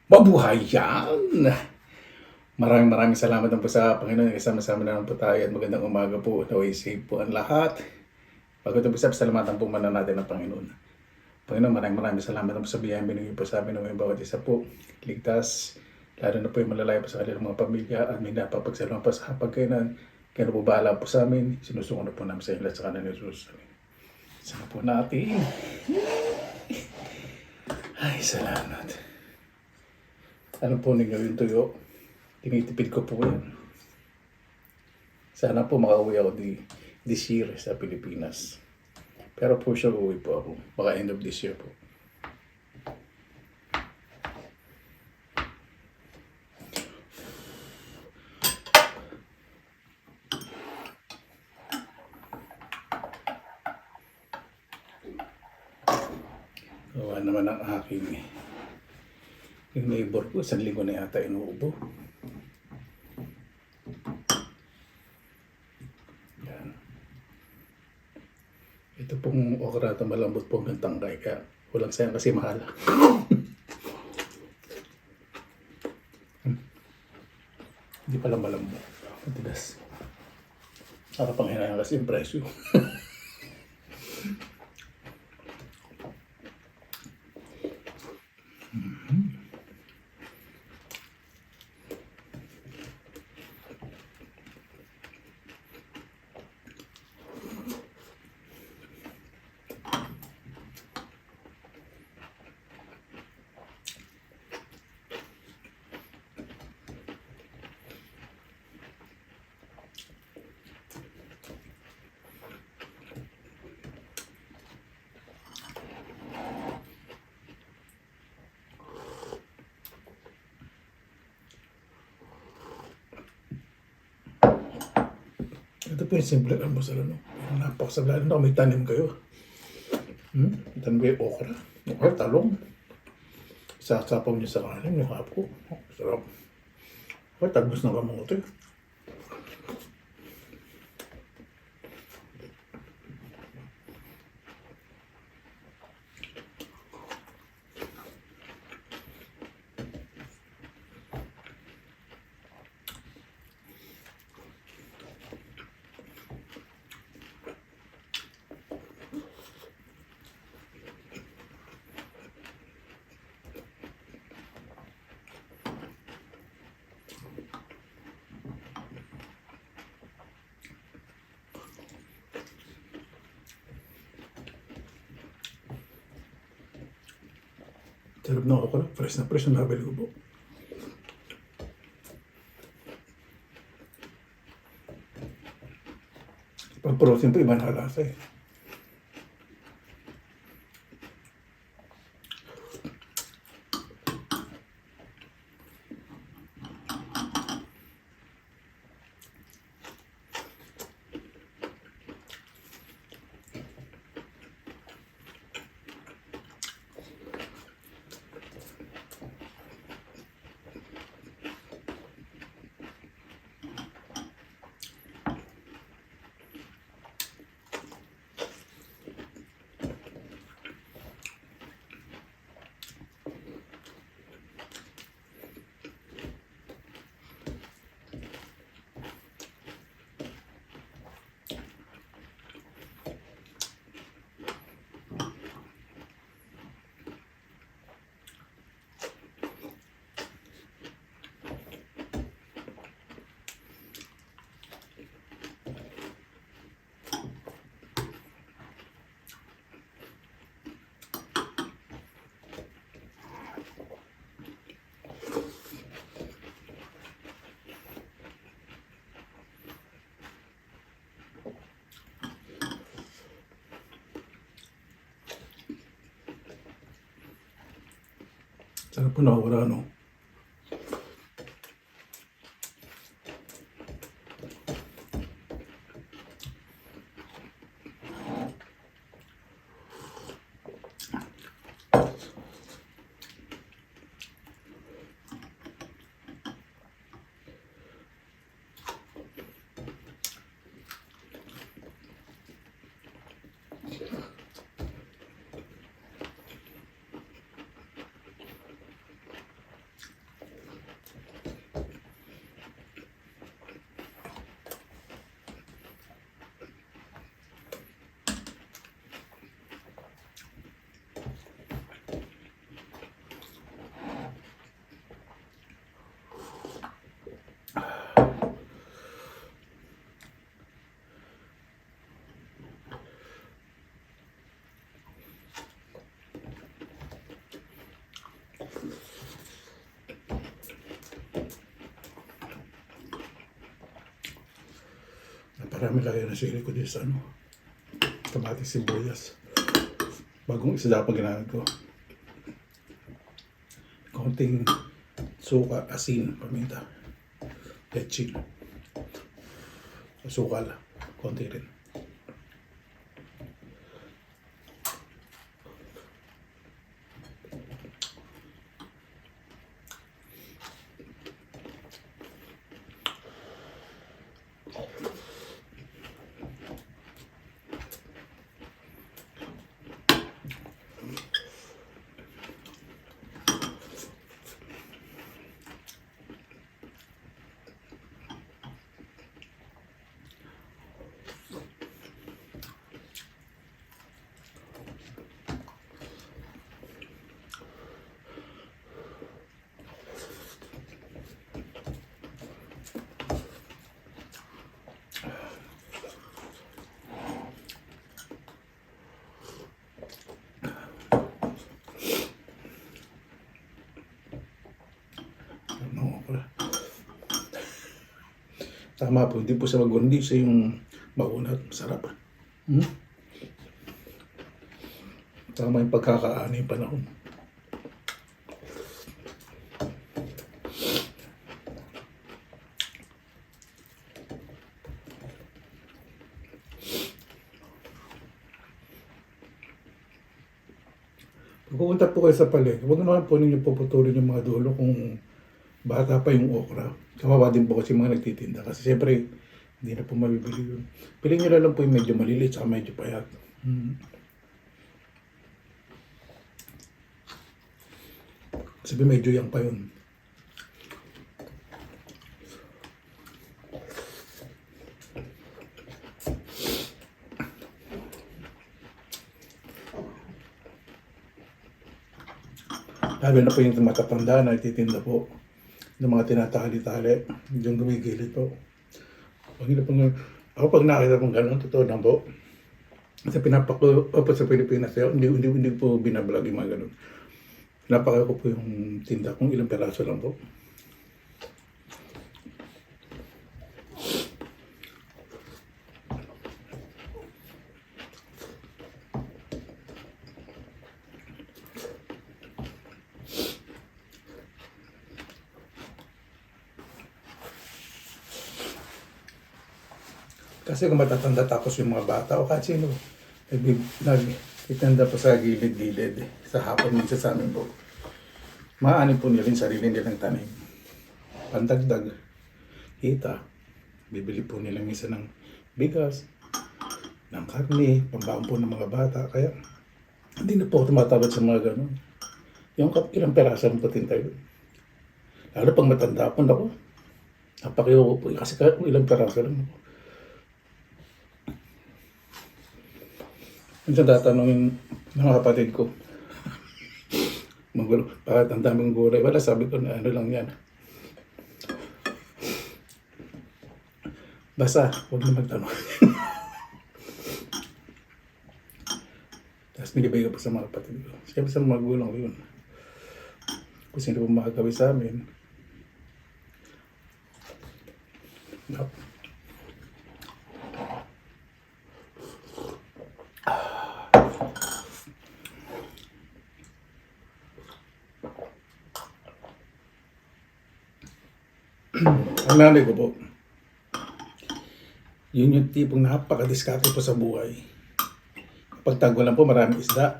Mabuhay yan! Maraming salamat na po sa Panginoon. Kasama-sama na lang po tayo at magandang umaga po. Naway safe po ang lahat. Bago ito po salamatan po muna natin ang Panginoon. Panginoon, maraming salamat na po sa biyayang binigay po sa amin ng bawat isa po. Ligtas, lalo na po yung malalayo po sa kanilang mga pamilya at may napapagsalungan po sa hapagkainan. Kaya na po bahala po sa amin. Sinusunod na po namin sa inyo sa kanan ni Jesus. Sana po natin. Ay, salamat. Ano po ninyo yung tuyo? Tinitipid ko po yan. Sana po makauwi ako this year sa Pilipinas. Pero po sure uwi po ako. Baka end of this year po. Gawa naman ang aking yung neighbor ko, 1 linggo na yata inuubo. Yan. Ito pong okra na malambot po ng tangkay, kaya walang sayang kasi mahal. Hindi pala malambot. Matigas. Para pang hinayang kasi yung presyo. Ito po yung simple almusal, ano? Pero napakasarap. Lalo na kung may tanim kayo. Tanim kayo okra. Okra, talong. Sasapaw niyo sa kanin, yung hapo. Sarap. Okay, talbos ng kamote. Sarap ng okra. Fresh na nabili ko po. Pag protein po, iba na kalasa eh. Sarap po na okra, no? Marami lagay na sili ko dito sa ano. Kamatis, sibuyas. Bagong isda pa ginamit ko. Konting suka, asin, paminta. Petchin. Sukal. Konti rin. Tama po, hindi po sa magundi, sa yung mauna at masarap. Tama yung pagkakaano yung panahon. Pag pupunta po kayo sa palengke, huwag naman po ninyo puputulin yung mga dulo kung bata pa yung okra. Kawawa din po kasi mga nagtitinda. Kasi siyempre, hindi na po mabibili yun. Piling nyo lang po yung medyo maliliit saka medyo payat. Sabi medyo yang pa yun. Lalo na po yung matatanda na nagtitinda po ng mga tinatali-tali, yung gumigilid po. Ako pag nakita kong gano'n, totoo lang po. Sa pinapako sa Pilipinas, hindi po binablog yung mga gano'n. Pinapakayo ko po yung tinda kung ilang peraso lang po. Kasi kung matatanda tapos yung mga bata o kahit sino, nagtitanda pa sa gilid-gilid, sa hapon minsan sa amin po. Maanin po nila yung sarili nilang tanim. Pandagdag, kita, bibili po nila minsan ng bigas, ng karne, pambaon po ng mga bata. Kaya hindi na po tumatawad sa mga ganun. Yung ilang perasan po tintayo. Lalo pag matanda po, naku, napakiyo po kasi ilang perasan lang po. Minsan tatanungin ng mga kapatid ko, magulo, bakit ang daming gulay? Wala, sabi ko na ano lang yan. Basta, huwag na magtanong. Tapos binibigay ko pa sa mga kapatid ko. Siyempre sa mga magulang ko yun. Kung sino po makagawi sa amin. Ang nanay ko po, yun yung tipong napakadiskarte po sa buhay. Kapag tagwalan po, maraming isda.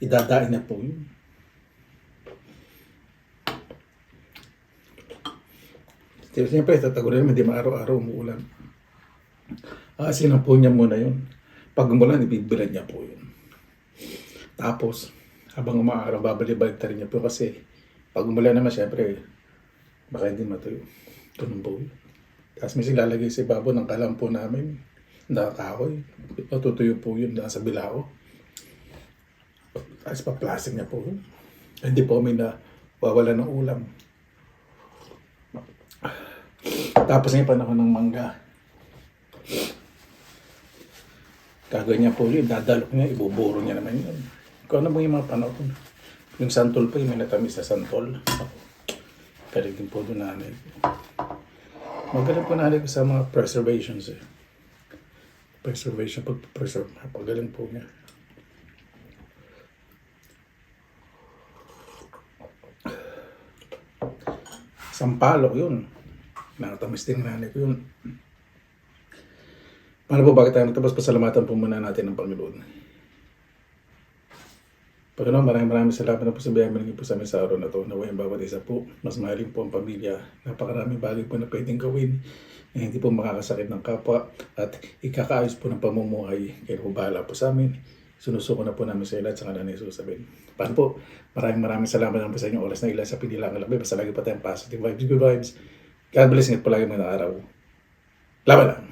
Idadain niya po yun. Siyempre, sa tagulan, hindi maaraw-araw umuulan. Asinan po niya muna yun. Pag umulan, ibibilan niya po yun. Tapos, habang umaaraw, babalik-balik rin niya po kasi pag umulan naman, siyempre, baka hindi matuyo. Ganun po yun. Tapos minsan lalagay sa ibabaw ng kalampo namin, nakakahoy. Matutuyo po yun sa bilao. Tapos pa-plastic niya po yun. Hindi po kami na wawala ng ulam. Tapos ngayon panahon ng mangga. Gagawin niya po yun, dadalok niya, ibuburo niya naman yun. Kung ano mo yung mga panahon. Yung santol pa, yung may natamis na santol. Pero din po doon nanay. Magaling po nanay ko sa mga preservations eh. Preservation, pag-preserve. Napagaling po niya. Sampalok yun. Nakatamis din ng nanay ko yun. Paano po, bakit tayo magtapos? Pasalamatan po muna natin ng Panginoon. Panginoon, maraming salamat na po sa biyaya mo po sa amin sa araw na ito. Naway ang bawat isa po, mas mahalin po ang pamilya. Napakaraming bagay po na pwedeng gawin na hindi po makakasakit ng kapwa at ikakaayos po ng pamumuhay. Kaya po bahala po sa amin. Sinusuko na po namin sa ilan sa ngalan ni Jesus. Paano po? Maraming salamat naman po sa inyong oras na ilan sa pinilang alabay. Basta lagi pa tayong positive vibes, good vibes. God bless, ingat po lagi mga araw. Laban lang!